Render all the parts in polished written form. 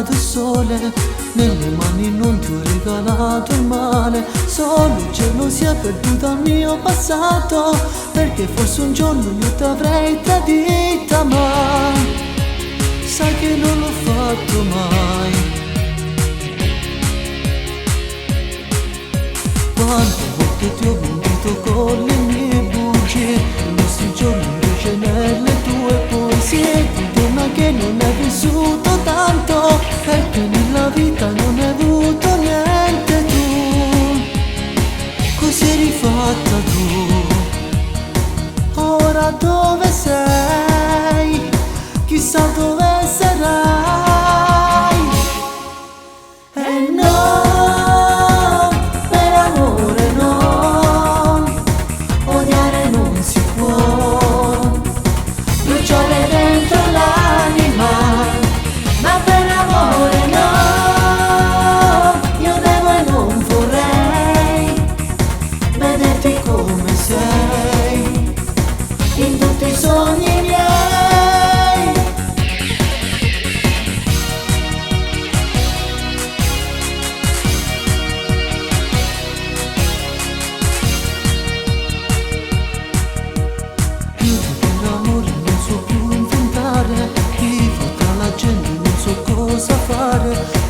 dato il sole, nelle mani non ti ho regalato il male. Solo gelosia perduta al mio passato, perché forse un giorno io ti avrei tradita, ma sai che non l'ho fatto mai. Quante volte ti ho mentito con le mie bugie, i nostri giorni invece nelle tue poesie. Donna che non hai vissuto tanto, perché nella vita non hai avuto niente tu. Così eri fatta tu. Ora dove sei? Chissà dove sarai. E no, per amore no, odiare non si può, bruciare dentro l'anima, ma per amore no, io devo e non vorrei vederti come sei, in tutti i sogni miei.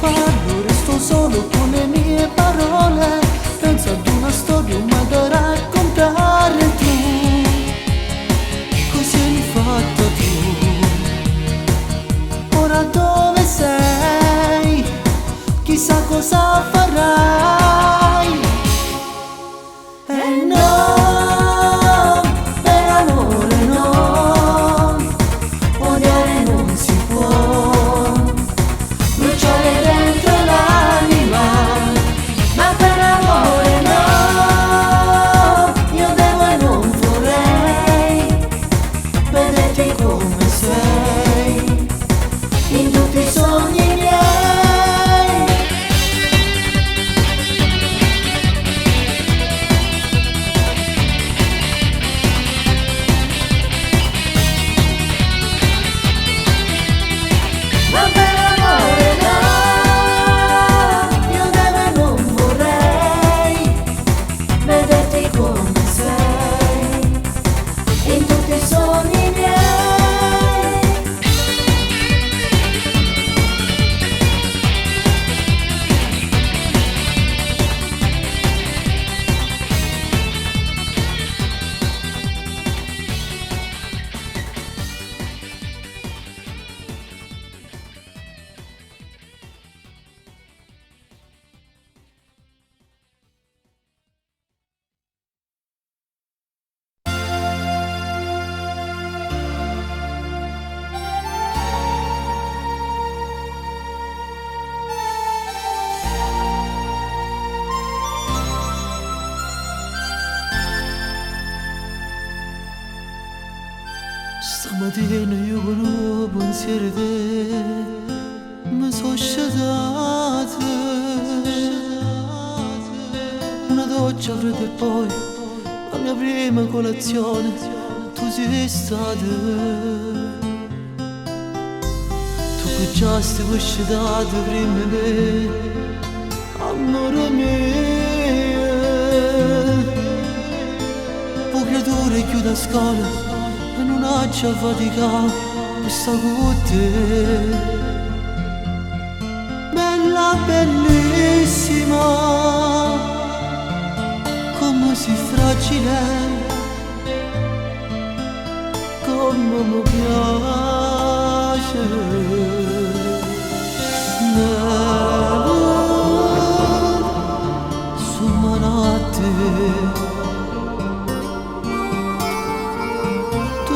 Parlo, resto solo con le mie parole, penso ad una storia mai da raccontare tu. Così hai fatta tu. Ora dove sei? Chissà cosa farai. E no, per amore no, odiare non si può, dentro l'anima, ma per amore no, io devo e non vorrei vederti come sei, in tutti i sogni miei. Ma per amore no, come sei, in tutti i sogni miei. Stamattina io con un pensiero di te mi sono sciatata, una doccia fredda e poi la mia prima colazione tu sei stata. Tu che già stai sciatata prima di me, amore mio. Un creatore chiude a scuola e non faccia fatica per stare con te. Bella, bellissima, come si fragile, come mi piace. Neve su manate,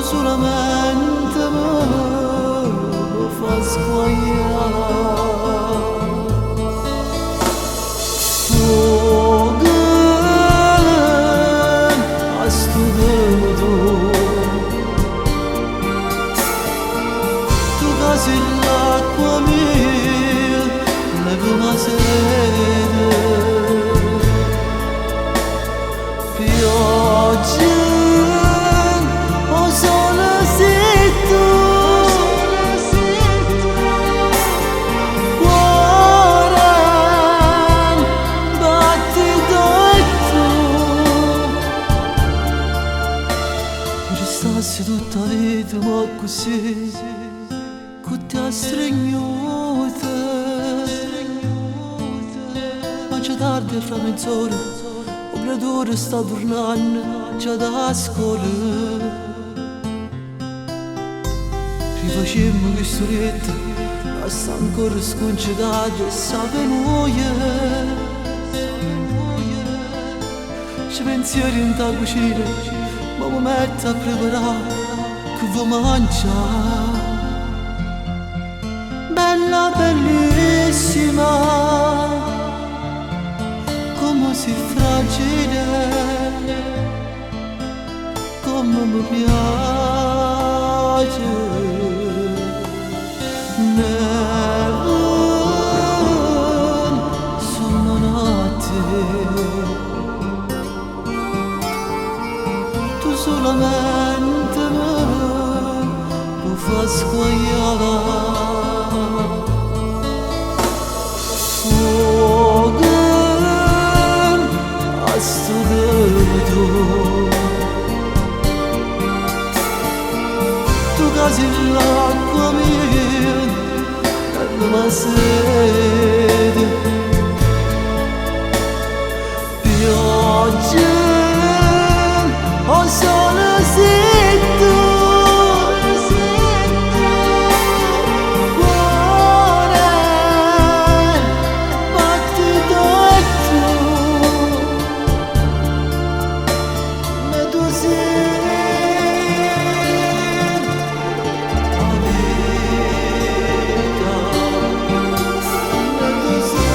solamente me fa squagliare. Fuoco a studiare tu casi l'acqua mia, levi una sede, pioggia. Solo se tu Forse tutta vita ma così che ti ha stregnuta. Ma c'è tardi fra mezz'ora, un creatore sta tornando già da scuola. Rifacemmo che storietta, ma sta ancora sconcertata e sa noia. Ci pensieri in ta cucina, ma mi metto a preparare che vuoi mangiare. Bella, bellissima, come sei fragile, come mi piace. Neve, sono notte, tu solamente mi fai squagliare. Fuoco a sto dedo, tu casi l'acqua mia e la sede. Pioggia o sole sento, cuore battito e tu sei la vita, tu sei.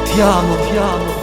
Ti amo, ti amo.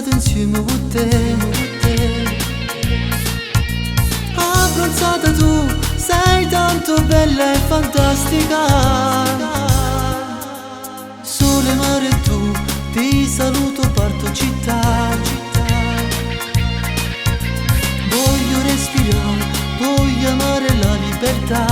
Insieme con te, abbronzata tu, sei tanto bella e fantastica. Sole, mare e tu, ti saluto, parto città. Voglio respirare, voglio amare la libertà.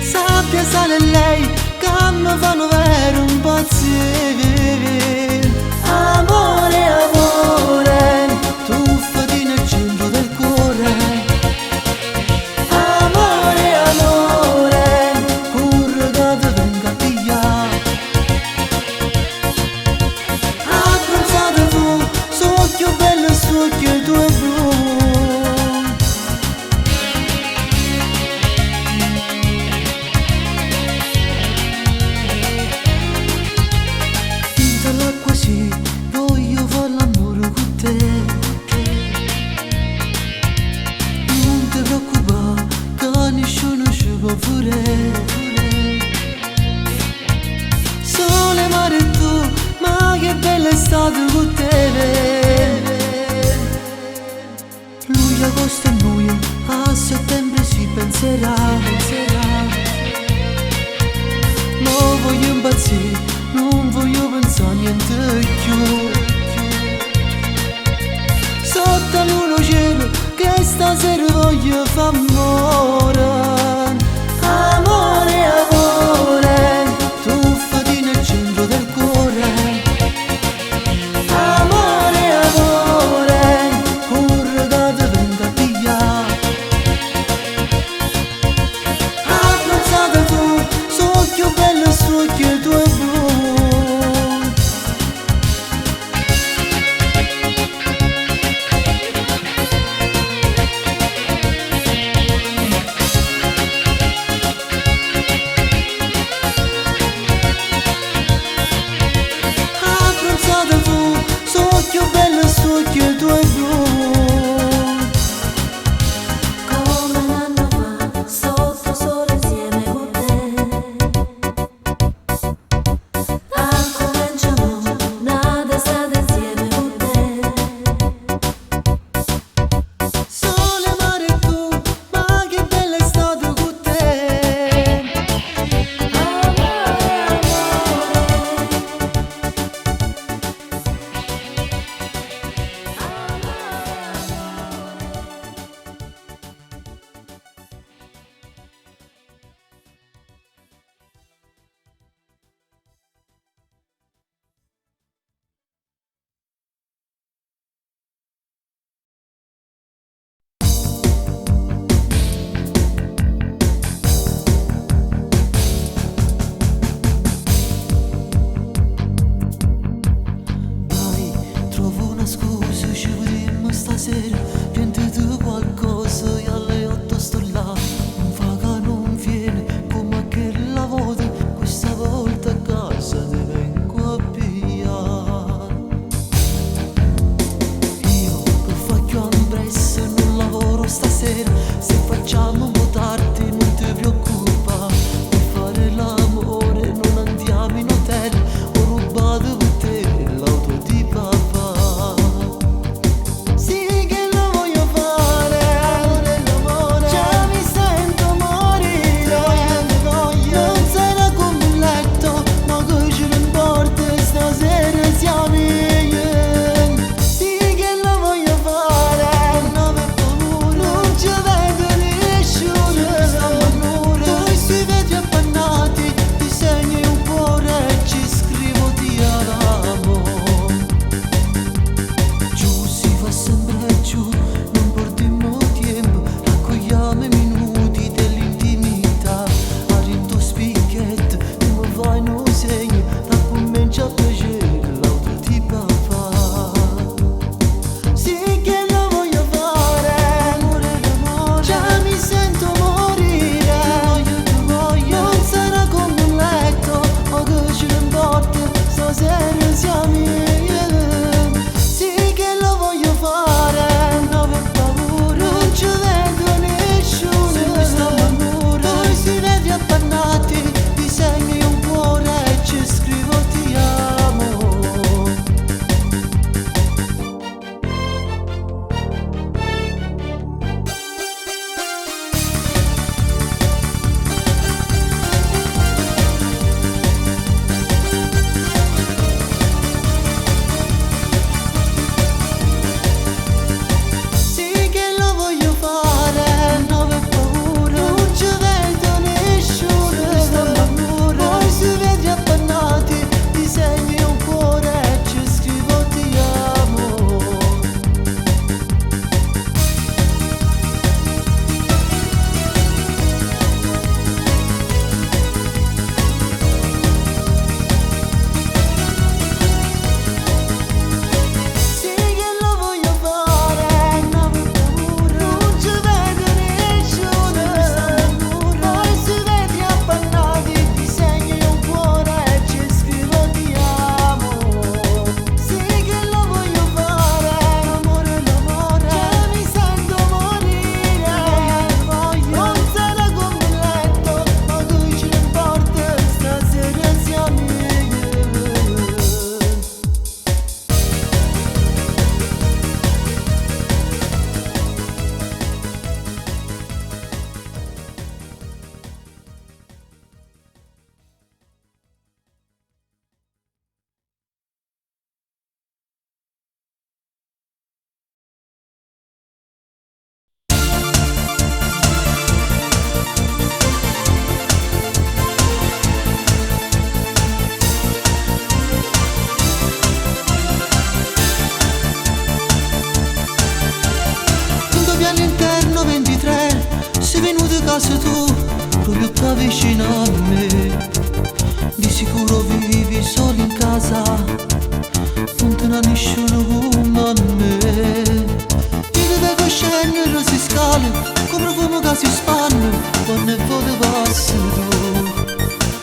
Sabbia, sale lei, che mi fanno vero un pazzire. Amore, amore, tuffati nel centro del cuore. Amore, amore, corre che ti venga a pigliare. Abbronzata tu, suocchio bello e suocchio tu e blu. Voglio fare l'amore con te. Non ti preoccupare, che nessuno ci può fare. Sole, mare e tu, ma che bella estate con te. Luglio, agosto e noi, a settembre si penserà. Non voglio impazzire, non voglio pensare a niente più. Sotto l'uno cielo che stasera voglio far amore. Amore, amore, tuffati nel centro del cuore. Amore, amore, corre che ti venga a pigliare. Abbronzata tu, suocchio bello e suocchio tu e blu. forse tu proprio sta vicino a me. Di sicuro vivi solo in casa, non te ne ha nessuno come me. Io ti devo scendere si scale, come profumo che si spanne, quando è vuoto passi tu.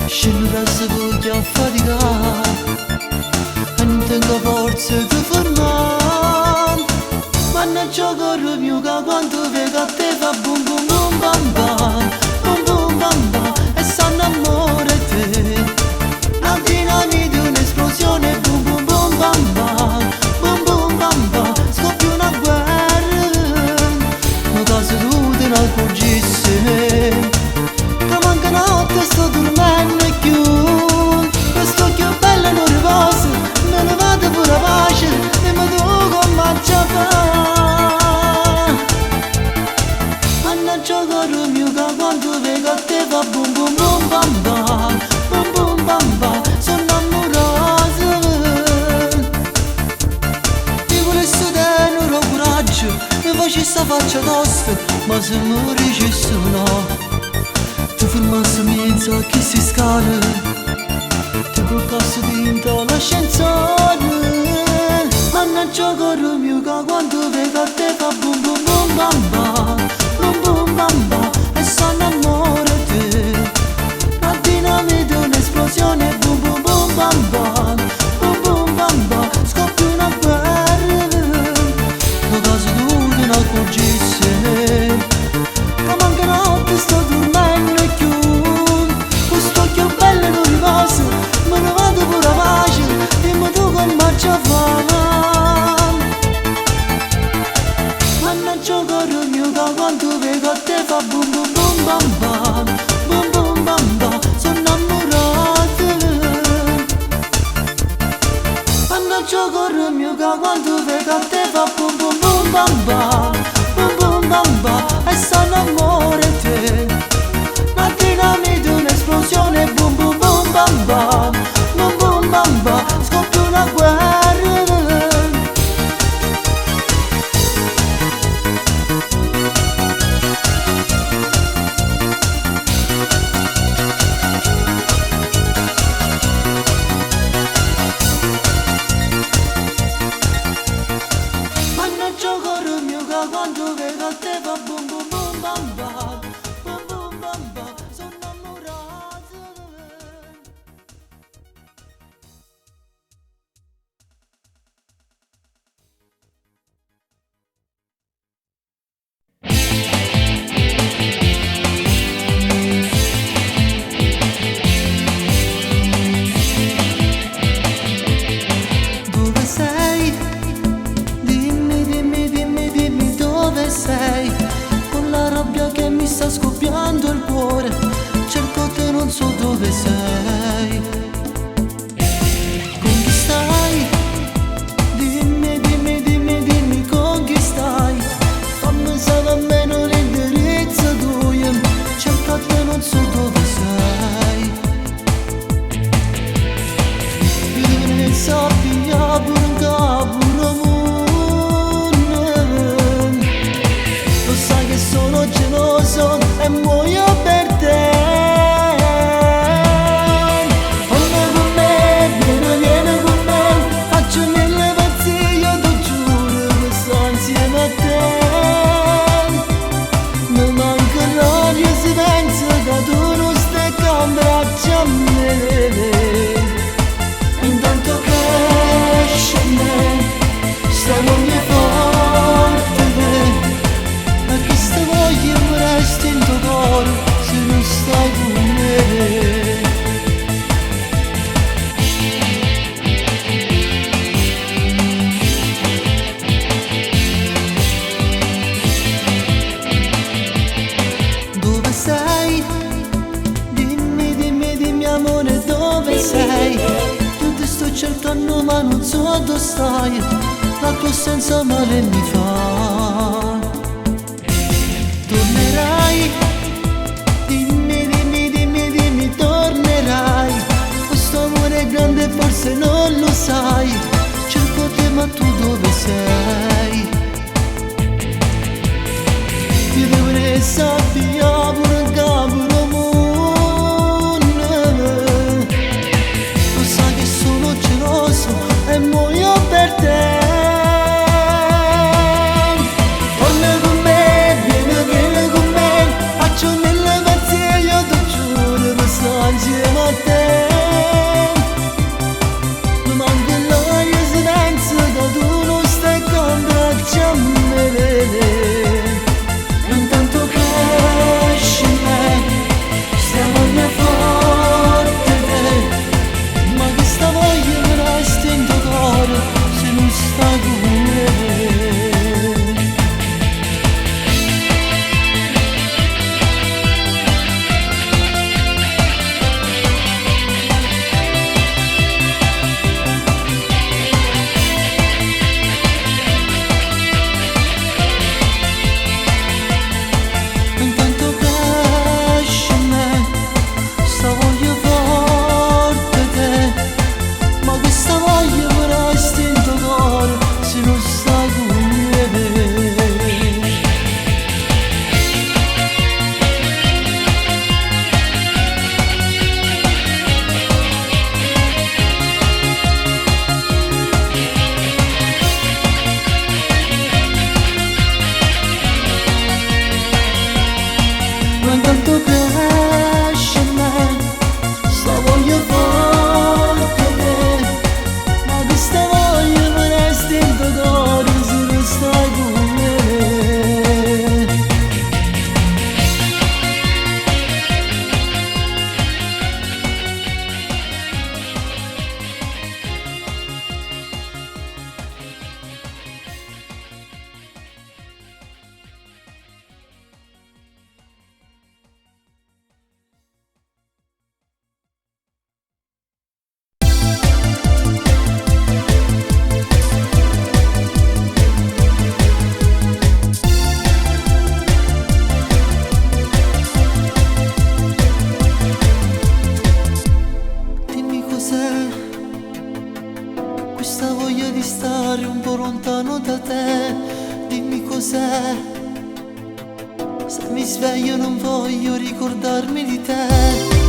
Scendo presso voglia a faticare e non tengo forze di fermare. Mannaggia coro mio che quando vedo a te fa bum bum bum bam bam, bum bum bam bam, e sanno amore te. La dinamite un'esplosione, bum bum bum bam bam, bum bum bam bam, scoppia una guerra, ma caso tu te ne accorgissi, che manca notte sto dormendo più. Questo occhio bello non riposa, me ne vado pure a pace, e mi tu come già fa. Mannaggia caro mio che quando vedo a te fa bum bum bum bam bam, bum bum bam bam, sono innamorato. Io volessi tenere coraggio, mi facessi sta faccia tosta, ma se mi dicessi no, ti fermassi mezzo a chi si scala, ti bloccassi dentro l'ascensore. Mannaggia caro mio che quando vedo a te fa bum bum bum bam bam, bum bum bam bam, e sono amore te. La dinamite un'esplosione, bum bum bum bam bam, bum bum bam bam, scoppia una guerra, ma caso tu te ne accorgissi, che manca notte sto dormendo più. Questo occhio bello non riposa, me ne vado pure a pace, dimmi tu come già fa. Mannaggia caro mio che quando vedo a te fa bum bum bum bam bam, bum bum bam bam, sono innamorato. Mannaggia caro mio che quando vedo a te fa bum bum bum bam bam, bum bum bam bam, e sono amore te. La dinamite un'esplosione, bum bum bum bam bam, bum bum bam bam, scoppia una guerra. Mannaggia caro mio che quando vedo a te fa bum bum bum bam bam, bum bum bam bam, sono innamorato. Dove sei? Dimmi, dimmi, dimmi, dimmi dove sei. Con la rabbia che mi sta scoppiando il cuore, cerco te non so dove sei. Con chi stai? Dimmi, dimmi, dimmi, dimmi con chi stai. Fammi sapere almeno l'indirizzo tuo, cerco te non so dove sei. Io ne sappia pure un capo mondo, lo sai che sono geloso e muoio per te. Vieni con me, vieni con me, faccio mille pazzie, io ti giuro che sto insieme a te. Mi manca l'aria se penso che tu non stai con braccia a me. Intanto cresce in me, stiamo ogni forte te, ma che sta voglia mi resta in tuo cuore se non stai con me. Dove sei? Dimmi, dimmi, dimmi amore dove sei. Tu ti sto cercando ma non so dove stai, la tua assenza male mi fa. Tornerai? Dimmi, dimmi, dimmi, dimmi tornerai. Questo amore è grande forse non lo sai, cerco te ma tu dove sei? Io devo ne sappia pure sento cresce in me sta voglia forte te, ma questa voglia mi resta in tuo cuore se non stai con me. Dimmi cos'è questa voglia di stare un po' lontano da te, dimmi cos'è, se mi sveglio non voglio ricordarmi di te.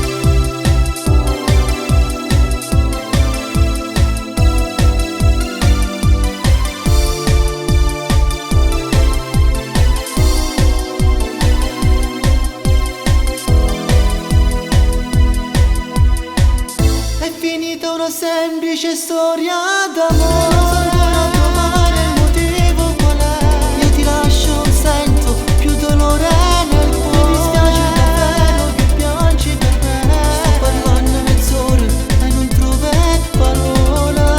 È finita una semplice storia d'amore, a trovare il motivo qual è. Io ti lascio, sento più dolore nel cuore. Mi dispiace davvero che piangi per me. Sto parlando mezz'ora e non trovo parole.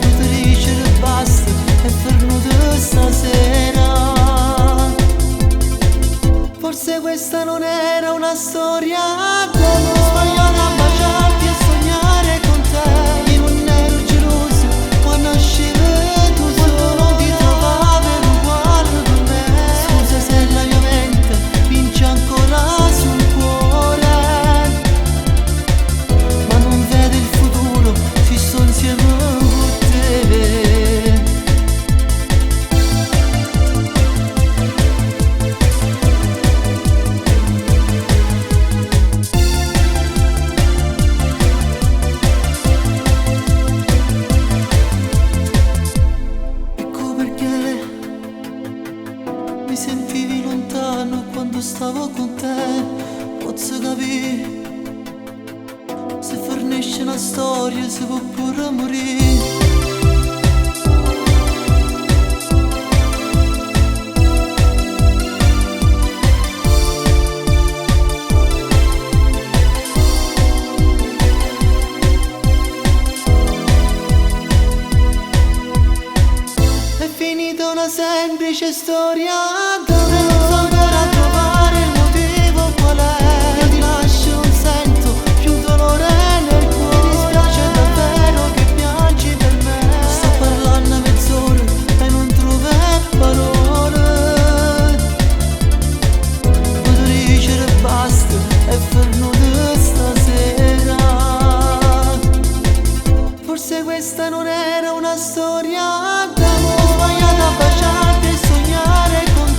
Potrei dicere basta e fermo stasera. Forse questa non era una storia d'amore. Sbagliare a baciarti e sognare con te. Io non ero geloso quando nascevi tu, quando non ti trovavo ero uguale per me. Scusa se la mia mente vince ancora sul cuore, ma non vedo il futuro se sto insieme con te. Ecco perché mi sentivi lontano quando stavo con te. Posso capire, se fornisce una storia si può pure morire. È finita una semplice storia d'amore, non so ancora trovare il motivo qual è. Io ti lascio, sento più dolore nel cuore. Mi dispiace davvero che piangi per me. Sto parlando a mezz'ora e non trovo parole. Potrei dicere basta e fermo stasera. Forse questa non era una storia d'amore. Ho sbagliato a baciarti e sognare con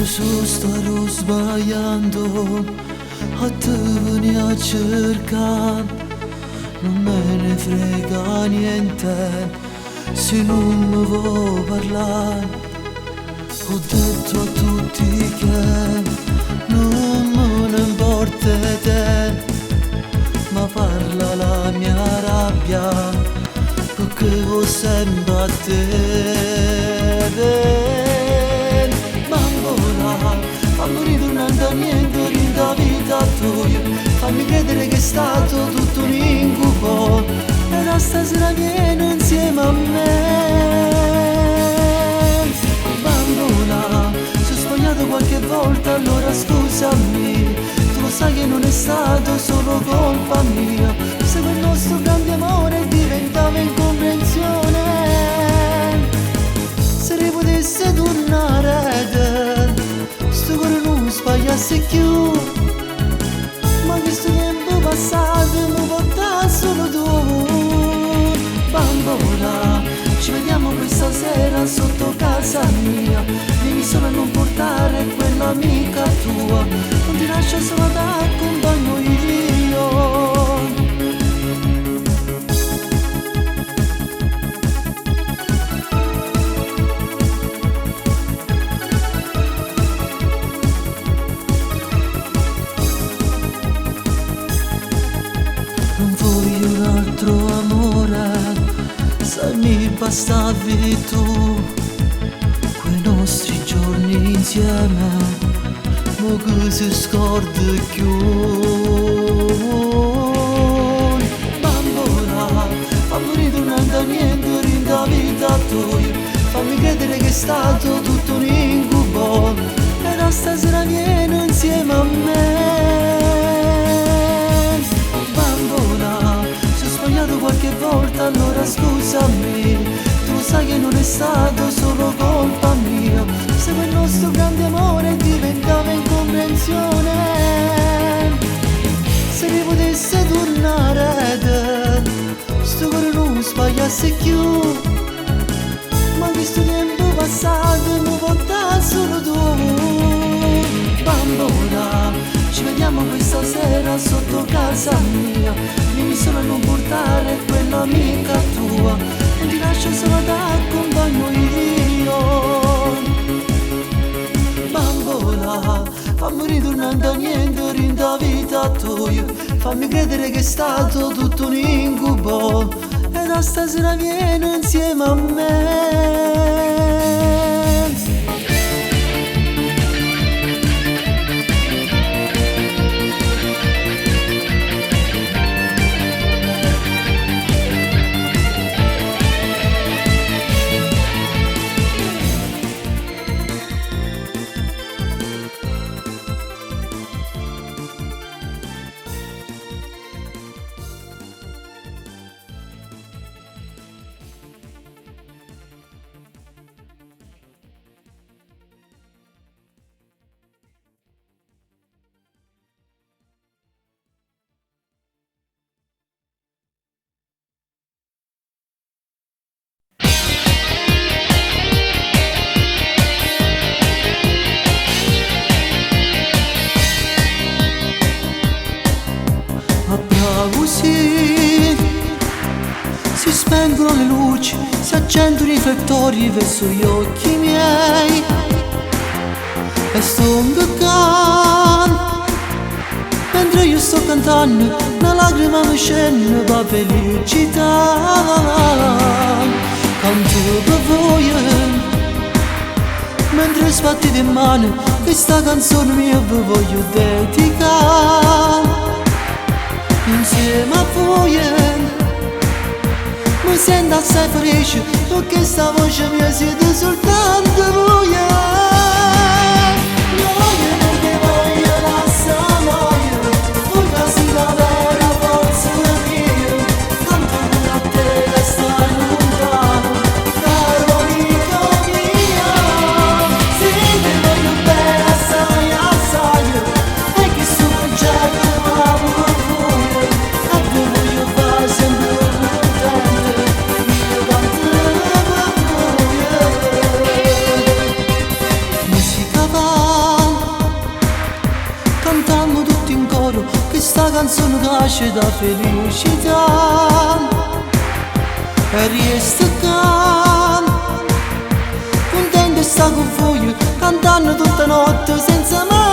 su starò sbagliando, a te veni a cercare, non me ne frega niente se non mi vuoi parlare. Ho detto a tutti che non me ne importa te, ma parla la mia rabbia perché vo sempre a te. Bambola, fammi ritornare da niente rinda vita tua, fammi credere che è stato tutto un incubo e da stasera vieni insieme a me. Bambola, se ho sbagliato qualche volta allora scusami, tu lo sai che non è stato solo colpa mia, se quel nostro grande amore diventava incomprensione, se potesse tornare sto cuore non sbagliasse più, ma questo tempo passato mi porta solo tu. Bambola, ci vediamo questa sera sotto casa mia, vieni solo a non portare quell'amica tua, non ti lascio solo da accompagno io. Mi bastavi tu, quei nostri giorni insieme, ma che si scorda più. Bambola, fammi ritornare da niente rinda vita tua, fammi credere che è stato tutto un incubo e da stasera vieni insieme a me. Qualche volta allora scusami, tu sai che non è stato solo colpa mia, se quel nostro grande amore diventava incomprensione, se ne potesse tornare sto cuore non sbagliasse più, ma questo tempo passato mi porta solo tu. Bambola, ci vediamo questa sera sotto casa mia, vieni solo a non portare quell'amica tua, non ti lascio solo da accompagno io. Bambola, fammi ritornare da niente rinda vita tua, fammi credere che è stato tutto un incubo e da stasera vieni insieme a me. Così si spengono le luci, si accendono i riflettori verso gli occhi miei e sto beccando mentre io sto cantando, una lacrima mi scende per felicità. Canto per voi mentre sbatti di mano, questa canzone mia vi voglio dedicare. Insieme a voi mi sento assai felice perché sta voce mia siete soltanto voi. Noi perché voglio lascia noi, voi quasi la vera forza mia, tanto pure a te che stai lontano, caro amico mio. Sì, ti voglio bene assai assai, e che sto progetto va pure sempre contente, io canto per voi. nasce da felicità e riesco contento sta con voi cantando tutta notte senza mai